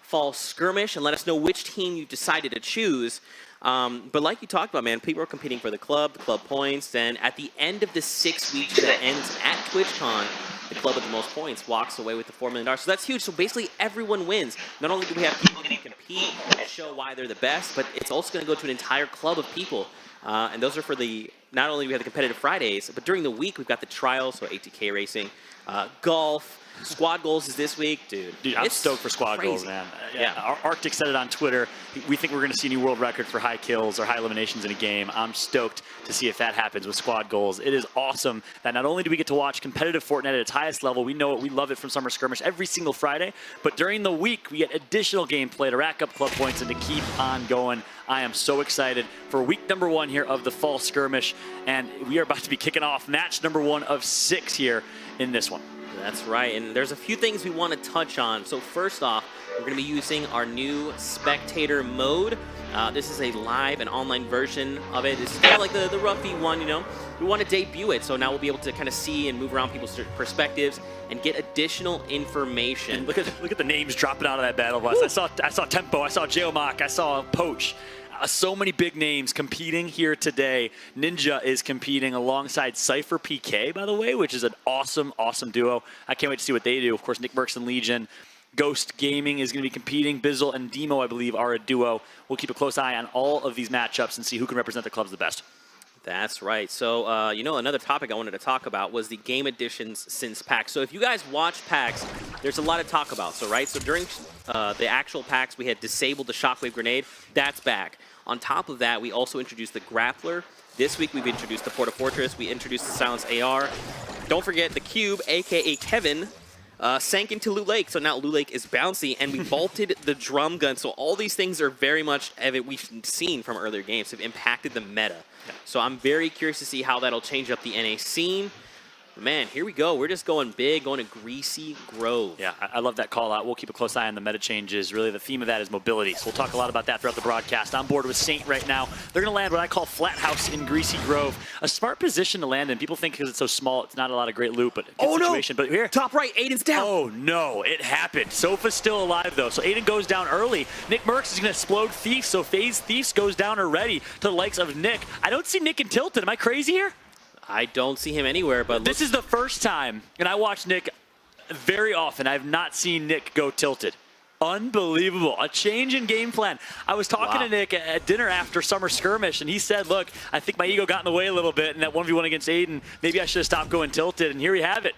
Fall Skirmish and let us know which team you decided to choose. But like you talked about, man, people are competing for the club points, and at the end of the 6 weeks that ends at TwitchCon, the club with the most points walks away with the $4 million. So that's huge. So basically everyone wins. Not only do we have people getting to compete and show why they're the best, but it's also going to go to an entire club of people. And those are for the, not only we have the competitive Fridays, but during the week we've got the trials, so ATK racing, golf, squad goals is this week, dude. I'm stoked for squad goals, man. Yeah, Arctic said it on Twitter. We think we're going to see a new world record for high kills or high eliminations in a game. I'm stoked to see if that happens with squad goals. It is awesome that not only do we get to watch competitive Fortnite at its highest level, we know it, we love it from Summer Skirmish every single Friday, but during the week we get additional gameplay to rack up club points and to keep on going. I am so excited for week number 1 here of the Fall Skirmish, and we are about to be kicking off match number 1 of 6 here in this one. That's right, and there's a few things we want to touch on. So first off, we're going to be using our new spectator mode. This is a live and online version of it. It's kind of like the rough V1, you know. We want to debut it, so now we'll be able to kind of see and move around people's perspectives and get additional information. And look at the names dropping out of that battle bus. I saw Tempo, I saw Geomock, I saw Poach. So many big names competing here today. Ninja is competing alongside Cypher PK, by the way, which is an awesome, awesome duo. I can't wait to see what they do. Of course, Nick Merckx and Legion. Ghost Gaming is going to be competing. Bizzle and Demo, I believe, are a duo. We'll keep a close eye on all of these matchups and see who can represent the clubs the best. That's right. So, you know, another topic I wanted to talk about was the game additions since PAX. So if you guys watch PAX, there's a lot to talk about. So, right, so during the actual PAX, we had disabled the Shockwave Grenade. That's back. On top of that, we also introduced the Grappler. This week, we've introduced the Porta Fortress. We introduced the Silence AR. Don't forget the Cube, a.k.a. Kevin, sank into Loot Lake. So now Loot Lake is bouncy, and we vaulted the drum gun. So all these things are very much, we've seen from earlier games, have impacted the meta. Yeah. So I'm very curious to see how that'll change up the NA scene. Man, here we go. We're just going big, going to Greasy Grove. Yeah, I love that call out. We'll keep a close eye on the meta changes. Really, the theme of that is mobility. So we'll talk a lot about that throughout the broadcast. I'm board with Saint right now. They're going to land what I call Flat House in Greasy Grove. A smart position to land in. People think because it's so small, it's not a lot of great loot, but a good situation. No! But here, top right, Aiden's down. Oh, no, it happened. Sofa's still alive, though. So Aiden goes down early. Nick Merckx is going to explode Thief, so FaZe Thieves goes down already to the likes of Nick. I don't see Nick in Tilted. Am I crazy here? I don't see him anywhere, but this is the first time, and I watch Nick very often. I've not seen Nick go tilted. Unbelievable. A change in game plan. I was talking to Nick at dinner after Summer Skirmish, and he said, look, I think my ego got in the way a little bit in that 1v1 against Aiden. Maybe I should have stopped going tilted, and here we have it.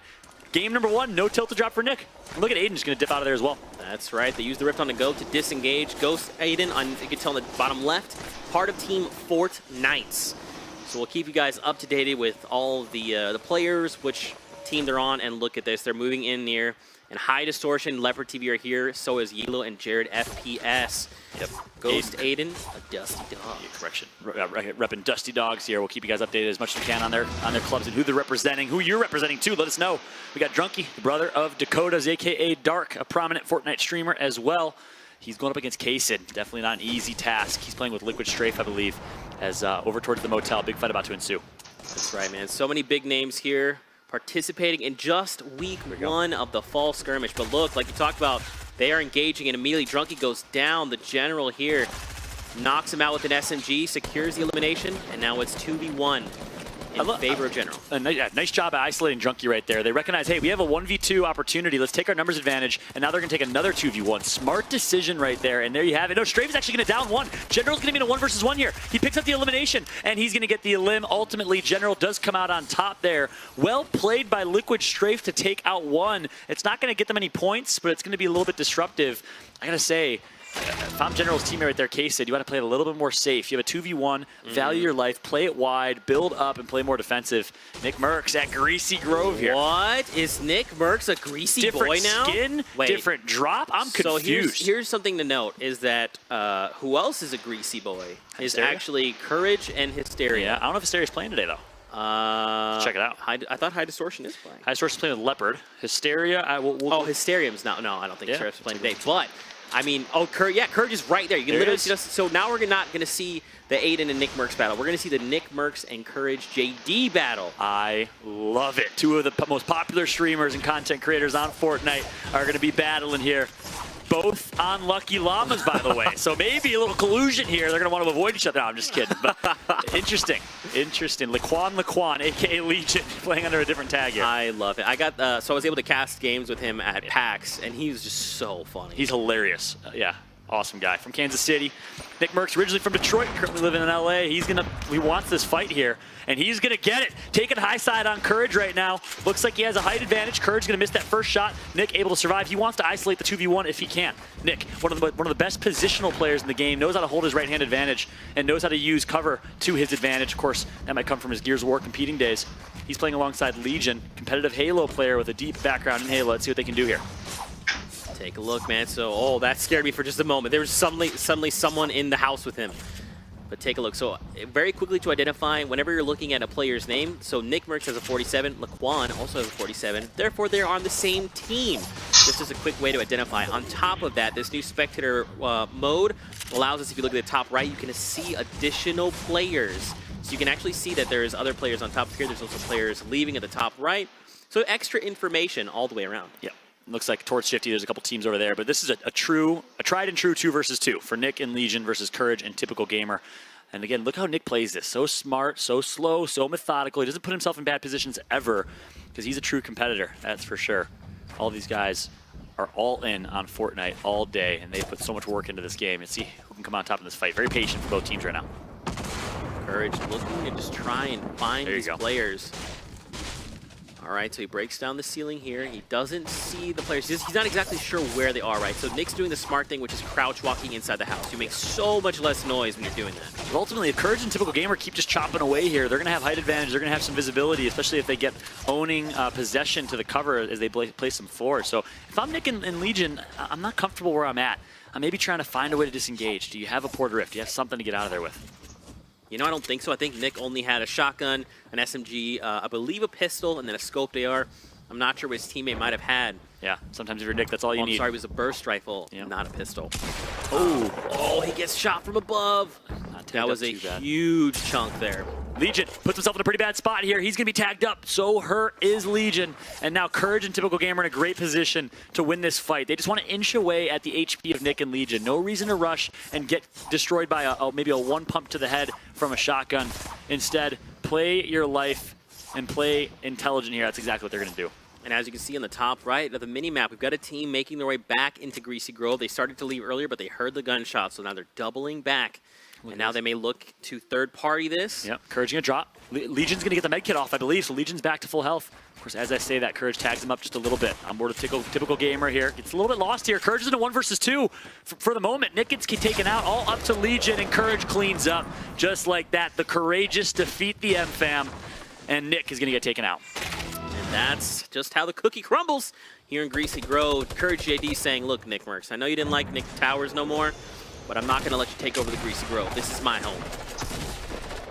Game number 1, no tilted drop for Nick. Look at Aiden just going to dip out of there as well. That's right. They used the Rift on the go to disengage. Ghost Aiden, you can tell on the bottom left, part of Team Fortnite. So we'll keep you guys up to date with all the players, which team they're on, and look at this. They're moving in near. And High Distortion, Leopard TV are here. So is Yelo and Jared FPS. Yep. Ghost Aiden, a Dusty Dog. Yeah, correction. Repping Dusty Dogs here. We'll keep you guys updated as much as we can on their clubs and who they're representing, who you're representing too. Let us know. We got Drunky, the brother of Dakota's, a.k.a. Dark, a prominent Fortnite streamer as well. He's going up against Kaysid. Definitely not an easy task. He's playing with Liquid Strafe, I believe, as over towards the motel. Big fight about to ensue. That's right, man. So many big names here participating in just week 1 of the Fall Skirmish. But look, like you talked about, they are engaging, and immediately Drunky goes down. The general here knocks him out with an SMG, secures the elimination, and now it's 2v1. In favor of General. Nice job at isolating Drunky right there. They recognize, hey, we have a 1v2 opportunity. Let's take our numbers advantage. And now they're going to take another 2v1. Smart decision right there. And there you have it. No, Strafe is actually going to down 1. General's going to be in a 1 versus 1 here. He picks up the elimination, and he's going to get the elim. Ultimately, General does come out on top there. Well played by Liquid Strafe to take out 1. It's not going to get them any points, but it's going to be a little bit disruptive. I got to say, if I'm General's teammate right there, Kaysid, you want to play it a little bit more safe. You have a 2v1, value your life, play it wide, build up, and play more defensive. Nick Merckx at Greasy Grove here. What? Is Nick Merckx a greasy boy now? Different skin, different drop? I'm confused. So here's something to note, is that who else is a greasy boy? Is actually Courage and Hysteria. Yeah, I don't know if Hysteria's playing today, though. Let's check it out. I thought High Distortion is playing. High Distortion's playing with Leopard. Hysteria, Hysterium's not. No, I don't think Hysteria is playing today. But I mean, Courage is right there. You can literally see us. So now we're not going to see the Aiden and Nick Merckx battle. We're going to see the Nick Merckx and Courage JD battle. I love it. Two of the most popular streamers and content creators on Fortnite are going to be battling here. both on Lucky Llamas, by the way. So maybe a little collusion here. They're going to want to avoid each other. No, I'm just kidding. But interesting. Laquan, a.k.a. Legion, playing under a different tag here. I love it. So I was able to cast games with him at PAX, and he was just so funny. He's hilarious. Yeah. Awesome guy from Kansas City. Nick Merckx originally from Detroit, currently living in LA. He wants this fight here, and he's gonna get it. Taking high side on Courage right now. Looks like he has a height advantage. Courage gonna miss that first shot. Nick able to survive. He wants to isolate the 2v1 if he can. Nick, one of the best positional players in the game, knows how to hold his right-hand advantage and knows how to use cover to his advantage. Of course, that might come from his Gears of War competing days. He's playing alongside Legion, competitive Halo player with a deep background in Halo. Let's see what they can do here. Take a look, man. So, oh, that scared me for just a moment. There was suddenly someone in the house with him. But take a look. So, very quickly to identify, whenever you're looking at a player's name, so Nick Merckx has a 47, Laquan also has a 47. Therefore, they're on the same team. This is a quick way to identify. On top of that, this new spectator mode allows us, if you look at the top right, you can see additional players. So you can actually see that there's other players on top here. There's also players leaving at the top right. So extra information all the way around. Yep. Looks like towards Shifty, there's a couple teams over there, but this is a tried and true 2 versus 2 for Nick and Legion versus Courage and Typical Gamer. And again, look how Nick plays this. So smart, so slow, so methodical. He doesn't put himself in bad positions ever because he's a true competitor, that's for sure. All these guys are all in on Fortnite all day, and they put so much work into this game. And see who can come on top of this fight. Very patient for both teams right now. Courage looking to just try and find these players. All right, so he breaks down the ceiling here. He doesn't see the players. He's not exactly sure where they are, right? So Nick's doing the smart thing, which is crouch walking inside the house. You make so much less noise when you're doing that. But ultimately, if Courage and Typical Gamer keep just chopping away here, they're going to have height advantage. They're going to have some visibility, especially if they get owning possession to the cover as they play some floor. So if I'm Nick and Legion, I'm not comfortable where I'm at. I'm maybe trying to find a way to disengage. Do you have a Porter Rift? Do you have something to get out of there with? You know, I don't think so. I think Nick only had a shotgun, an SMG, I believe a pistol, and then a scoped AR. I'm not sure what his teammate might have had. Yeah, sometimes if you're Nick, that's all you need. I'm sorry, it was a burst rifle, not a pistol. Oh, he gets shot from above. That was a huge chunk there. Legion puts himself in a pretty bad spot here. He's going to be tagged up. So hurt is Legion. And now Courage and Typical Gamer in a great position to win this fight. They just want to inch away at the HP of Nick and Legion. No reason to rush and get destroyed by maybe a one pump to the head from a shotgun. Instead, play your life and play intelligent here. That's exactly what they're going to do. And as you can see on the top right of the mini-map, we've got a team making their way back into Greasy Grove. They started to leave earlier, but they heard the gunshot, so now they're doubling back. And now they may look to third-party this. Yep, Courage going to drop. Legion's going to get the med kit off, I believe, so Legion's back to full health. Of course, as I say that, Courage tags him up just a little bit. On board with Typical Gamer here. Gets a little bit lost here. Courage is in a 1 versus 2 for the moment. Nick gets taken out, all up to Legion, and Courage cleans up just like that. The Courageous defeat the M-Fam, and Nick is going to get taken out. And that's just how the cookie crumbles here in Greasy Grove. Courage JD saying, look, Nick Merckx, I know you didn't like Nick Towers no more, but I'm not going to let you take over the Greasy Grove. This is my home.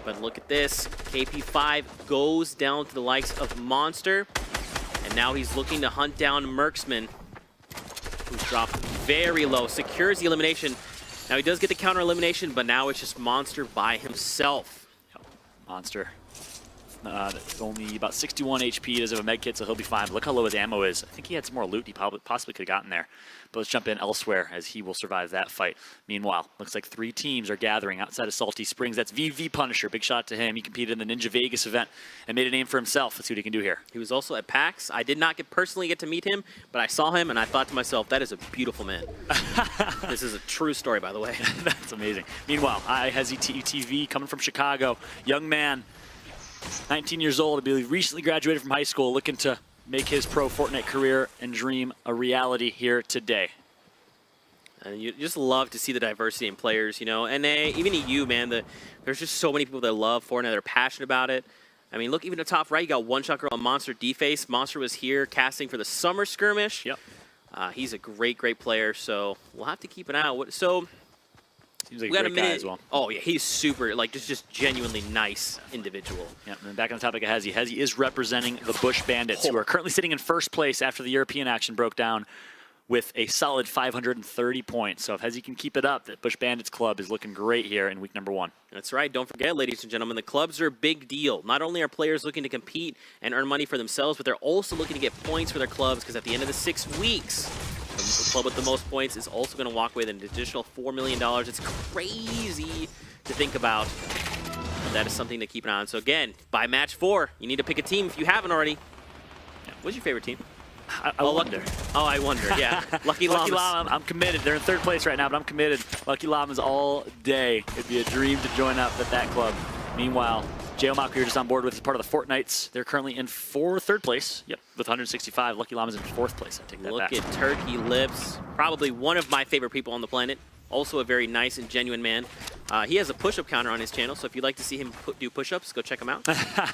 But look at this. KP5 goes down to the likes of Monster, and now he's looking to hunt down Mercksman, who's dropped very low, secures the elimination. Now he does get the counter elimination, but now it's just Monster by himself. Yep. Monster. Only about 61 HP. He does have a med kit, so he'll be fine. But look how low his ammo is. I think he had some more loot. He possibly could have gotten there. But let's jump in elsewhere as he will survive that fight. Meanwhile, looks like 3 teams are gathering outside of Salty Springs. That's VV Punisher. Big shot to him. He competed in the Ninja Vegas event and made a name for himself. Let's see what he can do here. He was also at PAX. I did not personally get to meet him, but I saw him and I thought to myself, that is a beautiful man. This is a true story, by the way. That's amazing. Meanwhile, TV coming from Chicago. Young man. 19 years old, I believe, recently graduated from high school, looking to make his pro Fortnite career and dream a reality here today. And you just love to see the diversity in players, you know. And even EU, man, there's just so many people that love Fortnite. They're passionate about it. I mean, look, even at the top right, you got One Shot Girl and Monster D-Face. Monster was here casting for the summer skirmish. Yep. He's a great player, so we'll have to keep an eye out. So seems like a great guy as well. Oh, yeah, he's super, like, just genuinely nice individual. Yeah, and then back on the topic of Hezzy. Hezzy is representing the Bush Bandits, who are currently sitting in first place after the European action broke down with a solid 530 points. So if Hezzy can keep it up, the Bush Bandits club is looking great here in week number 1. That's right. Don't forget, ladies and gentlemen, the clubs are a big deal. Not only are players looking to compete and earn money for themselves, but they're also looking to get points for their clubs, because at the end of the 6 weeks, The club with the most points is also going to walk away with an additional $4 million. It's crazy to think about. But that is something to keep an eye on. So again, by match 4, you need to pick a team if you haven't already. Yeah. What's your favorite team? I wonder. Oh, I wonder, yeah. Lucky Llamas. Lucky Llama, I'm committed. They're in 3rd place right now, but I'm committed. Lucky Llamas all day. It'd be a dream to join up at that club. Meanwhile, J-Omak, you're just on board with as part of the Fortnites. They're currently in 3rd place. Yep, with 165. Lucky Llamas in 4th place. I take that back. Look at Turkey Lips. Probably one of my favorite people on the planet. Also a very nice and genuine man. He has a push-up counter on his channel, so if you'd like to see him do push-ups, go check him out.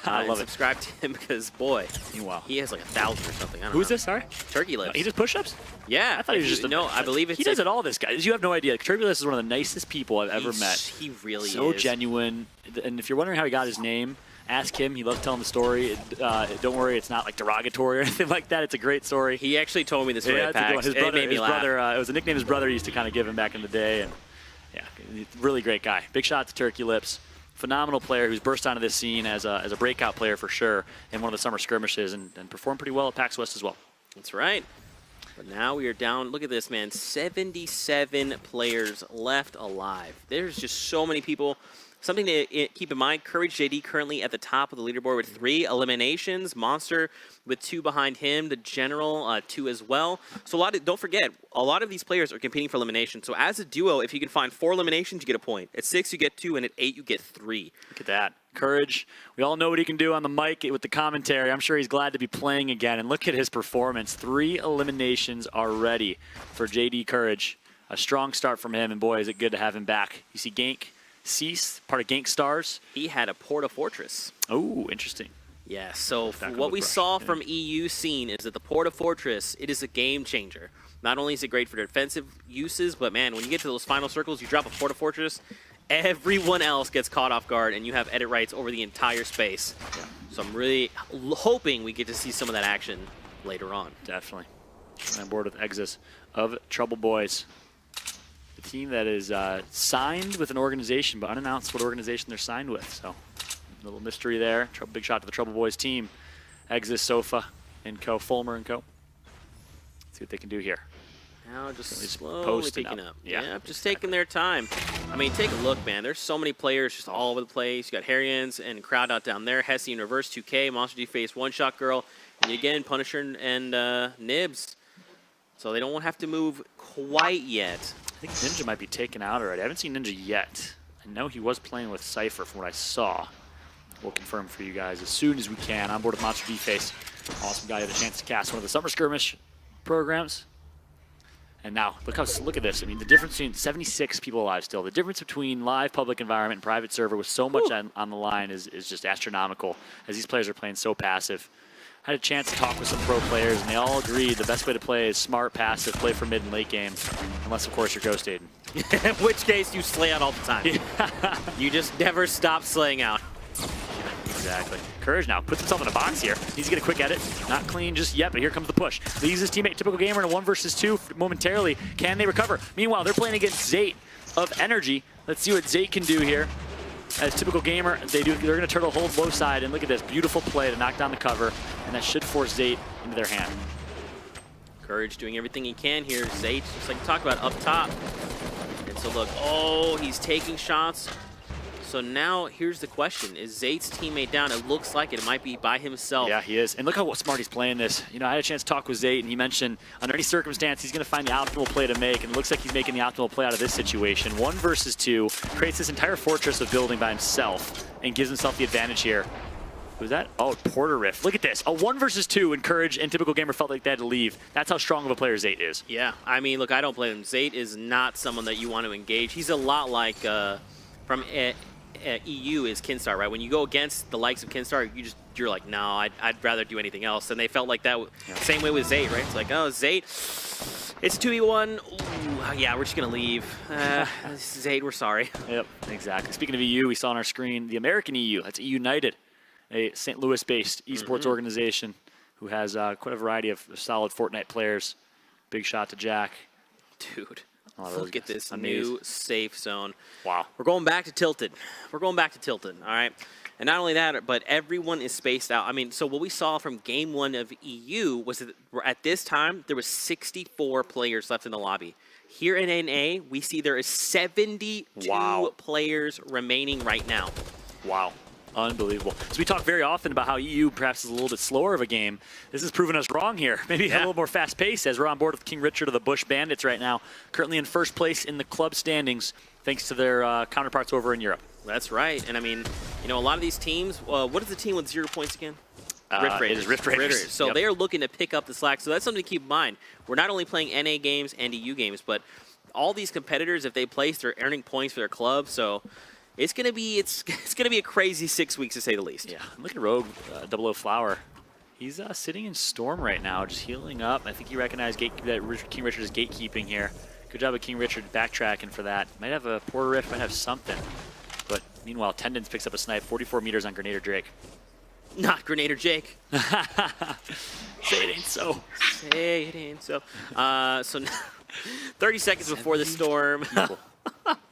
I love it. Subscribe to him because, boy, wow. He has like 1,000 or something. I don't know. Who's this? Sorry? Turkey Lips. He does push-ups? Yeah. I thought he was just no, I believe it's... He does it all, this guy. You have no idea. Turkey Lips is one of the nicest people I've ever met. He really is. So genuine. And if you're wondering how he got his name, ask him. He loves telling the story. Don't worry, it's not like derogatory or anything like that. It's a great story. He actually told me this story at PAX. His brother, it was a nickname his brother used to kind of give him back in the day. And yeah, really great guy. Big shout out to Turkey Lips. Phenomenal player who's burst onto this scene as a breakout player for sure in one of the summer skirmishes and performed pretty well at PAX West as well. That's right. But now we are down. Look at this, man. 77 players left alive. There's just so many people. Something to keep in mind, Courage JD currently at the top of the leaderboard with 3 eliminations. Monster with 2 behind him. The General, 2 as well. So don't forget, a lot of these players are competing for elimination. So as a duo, if you can find 4 eliminations, you get a point. At 6, you get 2, and at 8, you get 3. Look at that. Courage. We all know what he can do on the mic with the commentary. I'm sure he's glad to be playing again. And look at his performance. 3 eliminations already for JD Courage. A strong start from him, and boy, is it good to have him back. You see Gank. Cease, part of Gank Stars. He had a Porta Fortress. Oh, interesting. Yeah, so what we saw from EU scene is that the Porta Fortress, it is a game changer. Not only is it great for defensive uses, but man, when you get to those final circles, you drop a Porta Fortress, everyone else gets caught off guard, and you have edit rights over the entire space. Yeah. So I'm really hoping we get to see some of that action later on. Definitely. I'm on board with Exis of Trouble Boys. The team that is signed with an organization, but unannounced what organization they're signed with. So, a little mystery there. Big shot to the Trouble Boys team. Exis, Sofa, and Co. Fulmer and Co. See what they can do here. Now just slowly picking up. Yeah, just taking their time. I mean, take a look, man. There's so many players just all over the place. You got Harrians and Crowd out down there. Hesse in reverse 2K, Monster D Face, One Shot Girl, and again, Punisher and Nibs. So they don't have to move quite yet. I think Ninja might be taken out already. I haven't seen Ninja yet. I know he was playing with Cypher from what I saw. We'll confirm for you guys as soon as we can. On board with Monster D-Face. Awesome guy who had a chance to cast one of the Summer Skirmish programs. And now, look at this. I mean, the difference between 76 people alive still. The difference between live public environment and private server with so much on the line is just astronomical as these players are playing so passive. I had a chance to talk with some pro players, and they all agreed the best way to play is smart, passive, play for mid and late game, unless, of course, you're Ghost Aiden. In which case, you slay out all the time. You just never stop slaying out. Exactly. Courage now puts himself in a box here. Needs to get a quick edit. Not clean just yet, but here comes the push. Leaves his teammate, Typical Gamer, in a 1 versus 2 momentarily. Can they recover? Meanwhile, they're playing against Zate of Energy. Let's see what Zate can do here. As Typical Gamer, they're going to turtle hold low side, and look at this beautiful play to knock down the cover, and that should force Zate into their hand. Courage doing everything he can here. Zate, just like we talked about, up top. And so look, oh, he's taking shots. So now here's the question: is Zate's teammate down? It looks like it might be by himself. Yeah, he is. And look how smart he's playing this. You know, I had a chance to talk with Zate, and he mentioned under any circumstance he's going to find the optimal play to make, and it looks like he's making the optimal play out of this situation. 1 versus 2, creates this entire fortress of building by himself, and gives himself the advantage here. Who's that? Oh, Porter Rift. Look at this. A 1 versus 2, and Courage and Typical Gamer felt like they had to leave. That's how strong of a player Zate is. Yeah, I mean, look, I don't blame him. Zate is not someone that you want to engage. He's a lot like from EU is Kinstar, right? When you go against the likes of Kinstar, you're like, no, I'd rather do anything else. And they felt like that. Yeah. Same way with Zate, right? It's like, oh, Zate, it's 2v1. Ooh, yeah, we're just gonna leave. Zate, we're sorry. Yep, exactly. Speaking of EU, we saw on our screen the American EU. That's United, a St. Louis-based esports organization who has quite a variety of solid Fortnite players. Big shot to Jack. Dude. Look at this new safe zone. Wow. We're going back to Tilted. We're going back to Tilted, all right? And not only that, but everyone is spaced out. I mean, so what we saw from game 1 of EU was that at this time, there was 64 players left in the lobby. Here in NA, we see there is 72 players remaining right now. Wow. Unbelievable. So we talk very often about how EU perhaps is a little bit slower of a game. This has proven us wrong here. Maybe a little more fast pace as we're on board with King Richard of the Bush Bandits right now, currently in first place in the club standings thanks to their counterparts over in Europe. That's right. And I mean, you know, a lot of these teams, what is the team with 0 points again? Rift Raiders. Rift Raiders. So they are looking to pick up the slack. So that's something to keep in mind. We're not only playing NA games and EU games, but all these competitors, if they place, they're earning points for their club. So it's gonna be a crazy 6 weeks to say the least. Yeah, look at Rogue 00 Flower. He's sitting in Storm right now, just healing up. I think he recognized that King Richard is gatekeeping here. Good job of King Richard backtracking for that. Might have a Porter Rift, might have something. But meanwhile, Tendons picks up a snipe, 44 meters on Grenader Drake. Not Grenader Jake. Say it ain't so. Say it ain't so. So 30 seconds before the storm.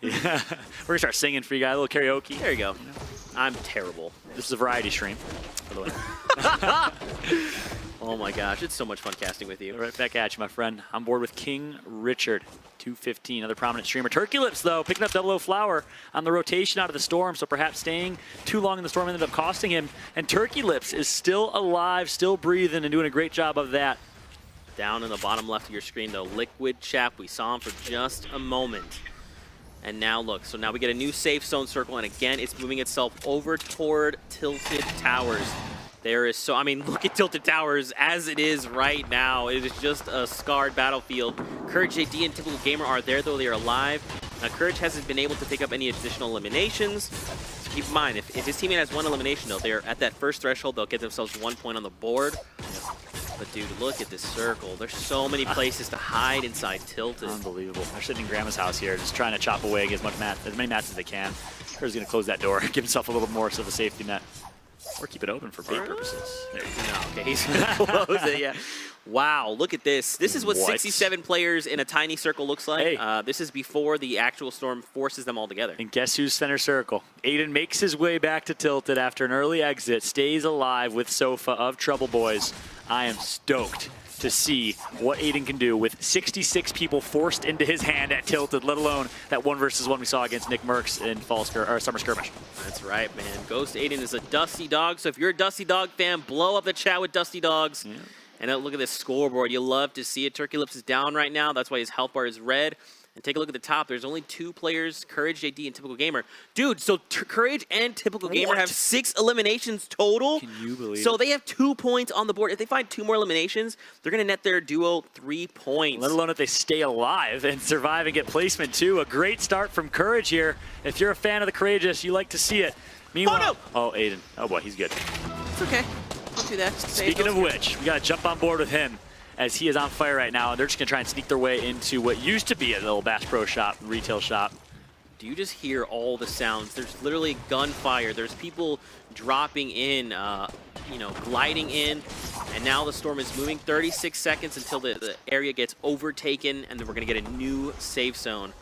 Yeah. We're gonna start singing for you guys, a little karaoke. There you go. I'm terrible. This is a variety stream, by the way. Oh my gosh, it's so much fun casting with you. Right back at you, my friend. I'm board with King Richard, 215, another prominent streamer. Turkey Lips, though, picking up 00 Flower on the rotation out of the storm, so perhaps staying too long in the storm ended up costing him. And Turkey Lips is still alive, still breathing, and doing a great job of that. Down in the bottom left of your screen, though, Liquid Chap, we saw him for just a moment. And now look, so now we get a new safe zone circle, and again, it's moving itself over toward Tilted Towers. There is so, I mean, look at Tilted Towers as it is right now. It is just a scarred battlefield. Courage JD and Typical Gamer are there, though they are alive. Now, Courage hasn't been able to pick up any additional eliminations. So keep in mind, if his teammate has 1 elimination, though, they're at that first threshold, they'll get themselves 1 point on the board. But dude, look at this circle. There's so many places to hide inside Tilted. Unbelievable. They're sitting in Grandma's house here, just trying to chop away, get as many mats as they can. Courage's gonna close that door, give himself a little more of a safety net. Or keep it open for bait purposes. There you go. No, okay, he's gonna close it, yeah. Wow, look at this. This is what 67 players in a tiny circle looks like. Hey. This is before the actual storm forces them all together. And guess who's center circle? Aiden makes his way back to Tilted after an early exit, stays alive with Sofa of Trouble Boys. I am stoked to see what Aiden can do with 66 people forced into his hand at Tilted, let alone that 1 versus 1 we saw against Nick Merckx in Summer Skirmish. That's right, man. Ghost Aiden is a Dusty Dog, so if you're a Dusty Dog fan, blow up the chat with Dusty Dogs. Yeah. And look at this scoreboard. You love to see it. Turkey Lips is down right now. That's why his health bar is red. And take a look at the top. There's only 2 players, Courage JD and Typical Gamer. Dude, so Courage and Typical Gamer have 6 eliminations total. Can you believe it? So they have 2 points on the board. If they find 2 more eliminations, they're going to net their duo 3 points. Let alone if they stay alive and survive and get placement too. A great start from Courage here. If you're a fan of the Courageous, you like to see it. Meanwhile, oh, Aiden. Oh boy, he's good. It's okay. Don't do that. Speaking of which, we got to jump on board with him, as he is on fire right now, and they're just going to try and sneak their way into what used to be a little Bass Pro shop, retail shop. Do you just hear all the sounds? There's literally gunfire. There's people dropping in, you know, gliding in, and now the storm is moving. 36 seconds until the area gets overtaken, and then we're going to get a new safe zone.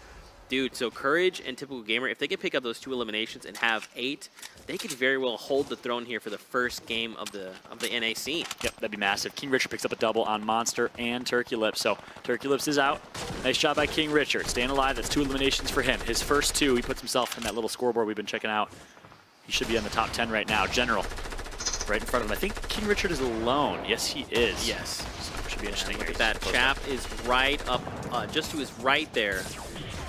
Dude, so Courage and Typical Gamer, if they can pick up those 2 eliminations and have 8, they could very well hold the throne here for the first game of the NA scene. Yep, that'd be massive. King Richard picks up a double on Monster and Turkey Lips. So Turkey Lips is out. Nice job by King Richard. Staying alive, that's 2 eliminations for him. His first 2, he puts himself in that little scoreboard we've been checking out. He should be on the top 10 right now. General, right in front of him. I think King Richard is alone. Yes, he is. Yes. So should be interesting. Look at that. Chap is right up, just to his right there.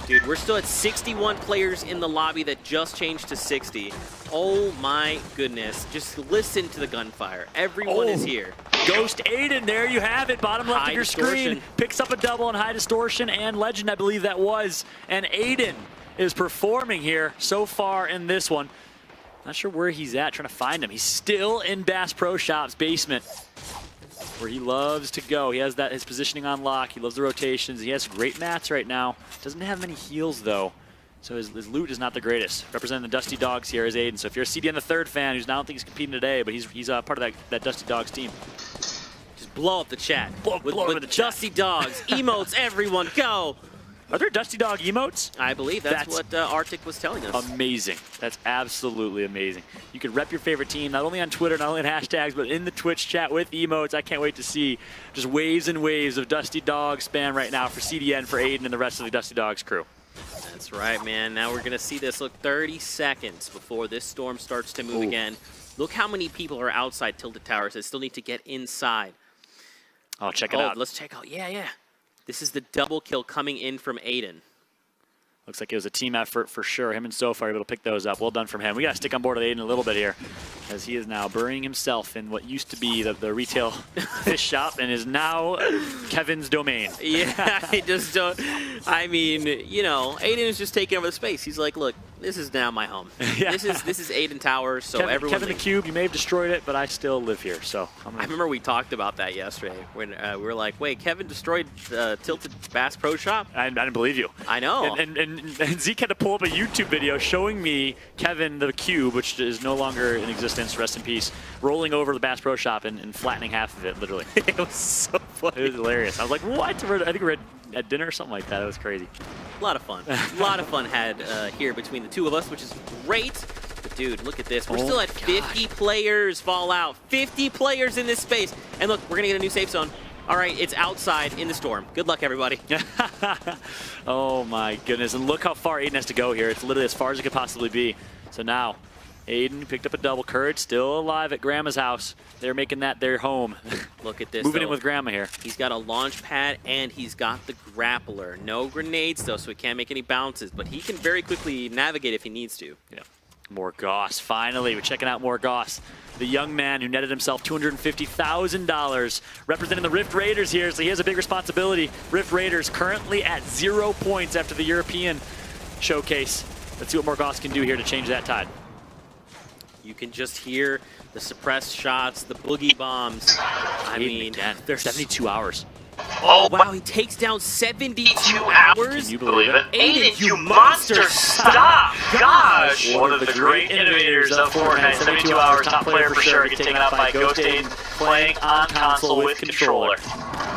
Dude, we're still at 61 players in the lobby that just changed to 60. Oh my goodness. Just listen to the gunfire. Everyone is here. Ghost Aiden, there you have it. Bottom left of your screen. Picks up a double on High Distortion and Legend, I believe that was. And Aiden is performing here so far in this one. Not sure where he's at, trying to find him. He's still in Bass Pro Shop's basement, where he loves to go. He has his positioning on lock. He loves the rotations. He has great mats right now. Doesn't have many heals though, so his loot is not the greatest. Representing the Dusty Dogs here is Aiden. So if you're a CDN the third fan, who's I don't think he's competing today, but he's part of that Dusty Dogs team. Just blow up the chat. Blow up the chat. Dusty Dogs, emotes, everyone, go. Are there Dusty Dog emotes? I believe that's what Arctic was telling us. Amazing. That's absolutely amazing. You can rep your favorite team, not only on Twitter, not only in hashtags, but in the Twitch chat with emotes. I can't wait to see just waves and waves of Dusty Dog spam right now for CDN, for Aiden, and the rest of the Dusty Dogs crew. That's right, man. Now we're going to see this. Look, 30 seconds before this storm starts to move again. Look how many people are outside Tilted Towers that still need to get inside. Oh, check it out. Let's check out. Yeah. This is the double kill coming in from Aiden. Looks like it was a team effort for sure. Him and Soph are able to pick those up. Well done from him. We got to stick on board with Aiden a little bit here, as he is now burying himself in what used to be the retail fish shop and is now Kevin's domain. Yeah, I just don't. I mean, you know, Aiden is just taking over the space. He's like, look, this is now my home. Yeah. This is Aiden Towers. So Kevin the Cube, you may have destroyed it, but I still live here. So I remember we talked about that yesterday when we were like, wait, Kevin destroyed Tilted Bass Pro Shop? I didn't believe you. I know. And Zeke had to pull up a YouTube video showing me Kevin the Cube, which is no longer in existence, rest in peace, rolling over the Bass Pro Shop and flattening half of it, literally. It was so funny. It was hilarious. I was like, what? I think we were at dinner or something like that. It was crazy. A lot of fun. A lot of fun had here between the two of us, which is great. But, dude, look at this. We're still at 50 players Fallout. 50 players in this space. And, look, we're going to get a new safe zone. All right, it's outside in the storm. Good luck, everybody. Oh, my goodness. And look how far Aiden has to go here. It's literally as far as it could possibly be. So now, Aiden picked up a double. Courage still alive at Grandma's house. They're making that their home. Look at this. Moving in with Grandma here. He's got a launch pad and he's got the grappler. No grenades, though, so he can't make any bounces. But he can very quickly navigate if he needs to. Yeah. Morgoss, finally. We're checking out Morgoss, the young man who netted himself $250,000, representing the Rift Raiders here, so he has a big responsibility. Rift Raiders currently at 0 points after the European showcase. Let's see what Morgoss can do here to change that tide. You can just hear the suppressed shots, the boogie bombs. I mean, there's 72 hours. Oh, wow, he takes down 72 hours? Can you believe it? Aiden, you monster, stop! Gosh! One of the great innovators of Fortnite, 72 hours, top player for sure, gets taken out by Ghost Aiden, playing on console with controller.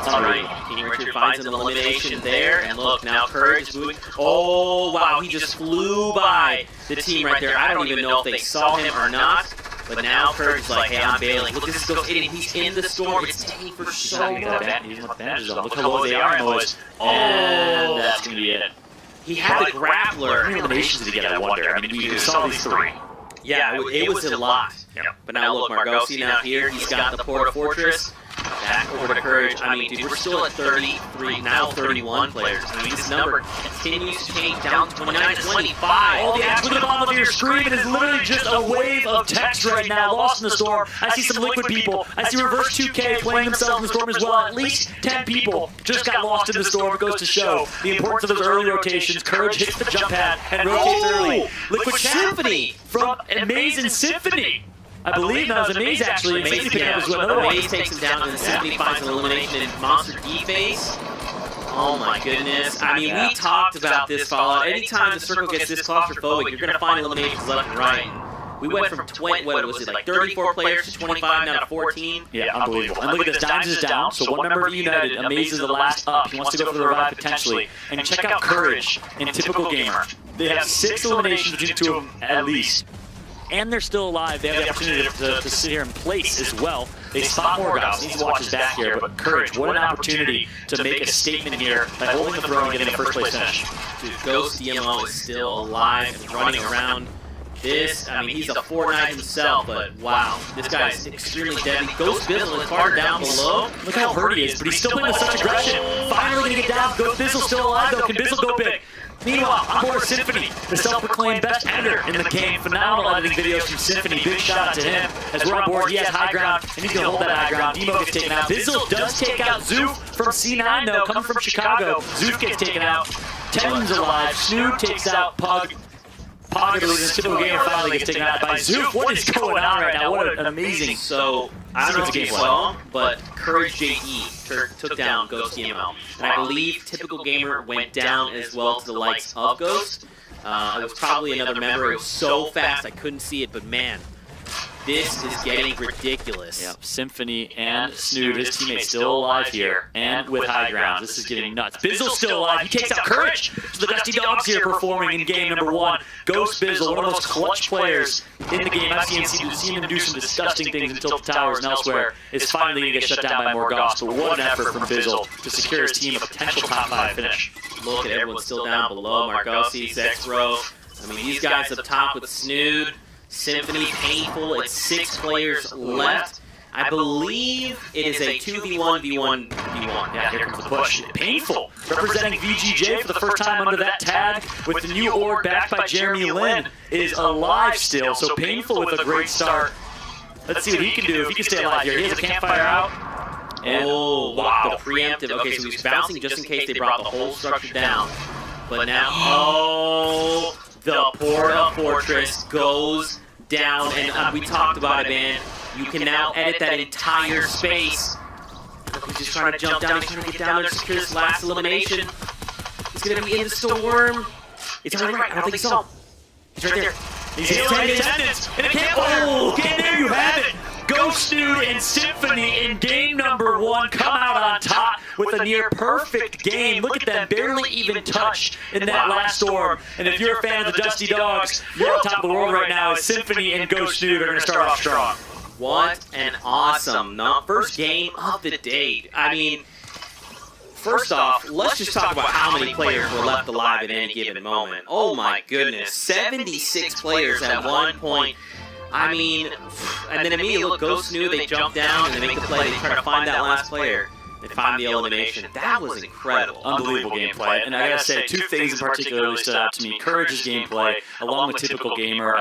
All right, King Richard finds an elimination there, and look, now Courage is moving. Oh, wow, he just flew by the team right there. I don't even know if they saw him or not. But now Courage is like, hey, I'm bailing. Look, this is Ghost Aiden. He's in the storm. It's taking for so long. He's in the bandages on. Look how low they are, boys. Oh, that's going to be it. He had the grappler. How many eliminations did he get, I wonder? I mean, we saw these 3. Yeah, it was a lot. But now look, Margosi now here. He's got the Porta Fortress. Back over to Courage. I mean, dude, we're still at 33, now 31 players. I mean, this number continues to change down to 29, 25. All the action at the bottom of your screen is literally just a wave of text right now, lost in the storm. I see some liquid people. I see Reverse 2K playing themselves in the storm as well. At least 10 people just got lost in the storm. It goes to show the importance of those early rotations. Courage hits the jump pad and rotates early. Liquid Symphony from Amazing Symphony. I believe that was Amaze, actually. Amaze picked up as well. Amaze takes him down, and then Symphony finds an elimination in Monster D-Face. Oh my goodness. I mean, we talked about this Fallout. Anytime the circle gets this claustrophobic, you're going to find eliminations left and right. We went from 20, what was it, like 34 players to 25, now to 14? Yeah, unbelievable. And look at this, Dimes is down, so one member of United, Amaze is the last up. He wants to go for the revive potentially. And check out Courage in Typical Gamer. They have 6 eliminations between the two of them at least. And they're still alive. They have the opportunity to sit here and place as well. They spot Morgoss. Needs to watch his back here, but Courage, what an opportunity to make a statement here by holding the throne and getting a first place finish. Dude, Ghost DMO is still alive and running around. This, I mean, he's a Fortnite himself, but wow, this guy is extremely deadly. Ghost Bizzle is far down below. Look how hurt he is, but he's still playing with such aggression. Finally gonna get down. Ghost Bizzle's still alive though. Can Bizzle go big? Meanwhile, on board Symphony, the self-proclaimed best editor in the game. Phenomenal editing videos from Symphony. Big shout out to him. As we're on board, he has high ground, and he's going to hold that high ground. Demo gets taken out. Bizzle does take out Zoof from C9, though, coming from Chicago. Zoof gets taken out. Ten's alive. Snoop takes out Pug. Pog, in Typical Gamer, finally gets taken out by Zoof. What is going on right now? What an amazing... So, I don't know if you saw, but Courage JE took down Ghost DML. And I believe Typical Gamer went down as well to the likes of Ghost. It was probably another member. It was so fast I couldn't see it, but man, This is getting ridiculous. Yep, Symphony and Snood, his teammate, still alive here, and with high grounds. This is getting nuts. Bizzle's still alive. He takes out Courage. So the Dusty Dogs here performing in game number 1. Ghost Bizzle, one of the most clutch players in the game. I've seen him do some disgusting things in Tilted Towers and elsewhere. Is finally going to get shut down by Morgoth. But what an effort from Bizzle to secure his team a potential top 5 finish. Look at everyone still down below. Margosi, Zexro. I mean, these guys up top with Snood. Symphony, Painful. It's 6 players left. I believe it is a 2v1, v1, v1. Yeah, here comes the push. Painful, representing VGJ for the first time under that tag with the new org backed by Jeremy Lin, is alive still. So Painful with a great start. Let's see what he can do if he can stay alive here. He has a campfire out. And wow, the preemptive. Okay, so he's bouncing just in case they brought the whole structure down. But now, the Porta Fortress goes down, and we talked about it, man. You can now edit that entire space. He's just trying to jump down. He's trying to get down there to secure this last elimination. He's going to be in the storm. It's on the right. I don't think he saw him. He's right there. He's in attendance. And it can't. Okay, there you have it. Ghost Dude and Symphony in game number 1 come out on top with a near perfect game. Look at them, barely even touched in that last storm. And if you're a fan of the Dusty Dogs, you're on top of the world right now as Symphony and Ghost Dude are going to start off strong. What an awesome first game of the day. I mean, first off, let's just talk about how many players were left alive at any given moment. Oh my goodness, 76 players at one point. I mean, and then immediately, look, Ghost knew they jump down and they make the play. They try to find that last player and find the elimination. That was incredible. Unbelievable gameplay. And I gotta say, 2 things in particular really stood out to me. Courage's gameplay, along with typical gamer.